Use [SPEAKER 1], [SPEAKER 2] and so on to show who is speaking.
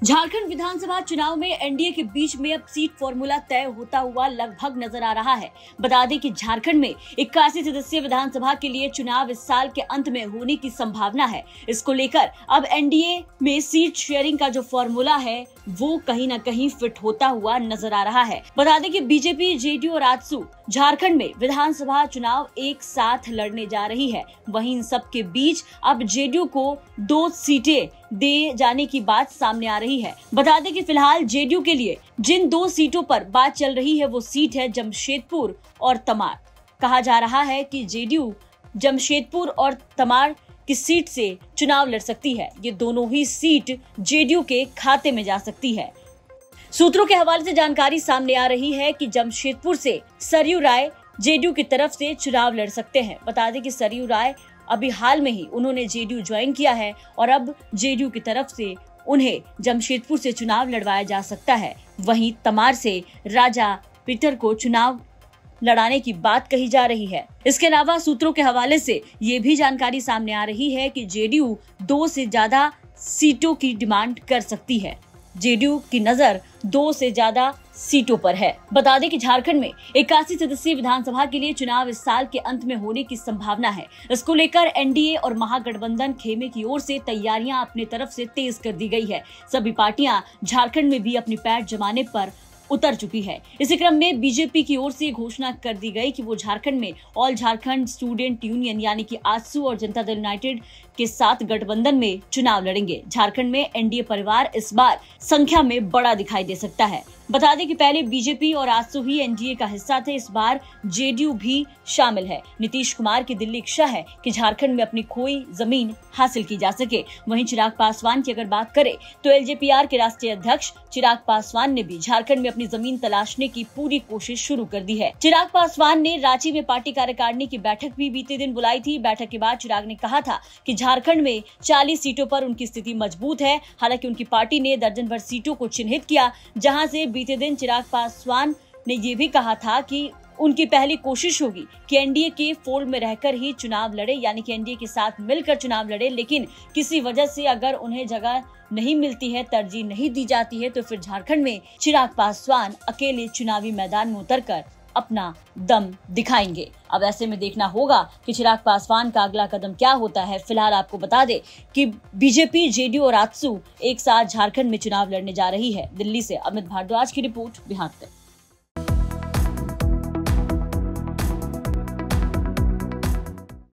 [SPEAKER 1] झारखंड विधानसभा चुनाव में एनडीए के बीच में अब सीट फॉर्मूला तय होता हुआ लगभग नजर आ रहा है। बता दें कि झारखंड में 81 सदस्यीय विधानसभा के लिए चुनाव इस साल के अंत में होने की संभावना है। इसको लेकर अब एनडीए में सीट शेयरिंग का जो फॉर्मूला है वो कहीं न कहीं फिट होता हुआ नजर आ रहा है। बता दें कि बीजेपी, जेडीयू और आजसू झारखंड में विधानसभा चुनाव एक साथ लड़ने जा रही है। वहीं इन सब के बीच अब जेडीयू को 2 सीटें दे जाने की बात सामने आ रही है। बता दें कि फिलहाल जेडीयू के लिए जिन 2 सीटों पर बात चल रही है वो सीट है जमशेदपुर और तमाड़। कहा जा रहा है कि जेडीयू जमशेदपुर और तमाड़ की सीट से चुनाव लड़ सकती है। ये दोनों ही सीट जेडीयू के खाते में जा सकती है। सूत्रों के हवाले से जानकारी सामने आ रही है कि जमशेदपुर से सरयू राय जेडीयू की तरफ से चुनाव लड़ सकते हैं। बता दें कि सरयू राय अभी हाल में ही उन्होंने जेडीयू ज्वाइन किया है और अब जेडीयू की तरफ से उन्हें जमशेदपुर से चुनाव लड़वाया जा सकता है। वहीं तमाड़ से राजा पीटर को चुनाव लड़ाने की बात कही जा रही है। इसके अलावा सूत्रों के हवाले से ये भी जानकारी सामने आ रही है कि जेडीयू 2 से ज्यादा सीटों की डिमांड कर सकती है। जेडीयू की नजर 2 से ज्यादा सीटों पर है। बता दें कि झारखंड में 81 सदस्यीय विधानसभा के लिए चुनाव इस साल के अंत में होने की संभावना है। इसको लेकर एनडीए और महागठबंधन खेमे की ओर से तैयारियां अपनी तरफ से तेज कर दी गई है। सभी पार्टियां झारखंड में भी अपनी पैठ जमाने पर उतर चुकी है। इसी क्रम में बीजेपी की ओर से घोषणा कर दी गई कि वो झारखंड में ऑल झारखंड स्टूडेंट यूनियन यानी कि आजसू और जनता दल यूनाइटेड के साथ गठबंधन में चुनाव लड़ेंगे। झारखंड में एनडीए परिवार इस बार संख्या में बड़ा दिखाई दे सकता है। बता दें कि पहले बीजेपी और आजसू ही एनडीए का हिस्सा थे, इस बार जेडीयू भी शामिल है। नीतीश कुमार की दिल्ली इच्छा है कि झारखंड में अपनी खोई जमीन हासिल की जा सके। वहीं चिराग पासवान की अगर बात करें तो एलजेपीआर के राष्ट्रीय अध्यक्ष चिराग पासवान ने भी झारखंड में अपनी जमीन तलाशने की पूरी कोशिश शुरू कर दी है। चिराग पासवान ने रांची में पार्टी कार्यकारिणी की बैठक भी बीते दिन बुलाई थी। बैठक के बाद चिराग ने कहा था कि झारखंड में 40 सीटों पर उनकी स्थिति मजबूत है। हालांकि उनकी पार्टी ने दर्जन भर सीटों को चिन्हित किया, जहां से बीते दिन चिराग पासवान ने ये भी कहा था कि उनकी पहली कोशिश होगी कि एनडीए के फोल्ड में रहकर ही चुनाव लड़े, यानी कि एनडीए के साथ मिलकर चुनाव लड़े। लेकिन किसी वजह से अगर उन्हें जगह नहीं मिलती है, तरजीह नहीं दी जाती है, तो फिर झारखंड में चिराग पासवान अकेले चुनावी मैदान में उतरकर अपना दम दिखाएंगे। अब ऐसे में देखना होगा कि चिराग पासवान का अगला कदम क्या होता है। फिलहाल आपको बता दें कि बीजेपी, जेडीयू और आजसू एक साथ झारखंड में चुनाव लड़ने जा रही है। दिल्ली से अमित भारद्वाज की रिपोर्ट, बिहार तक।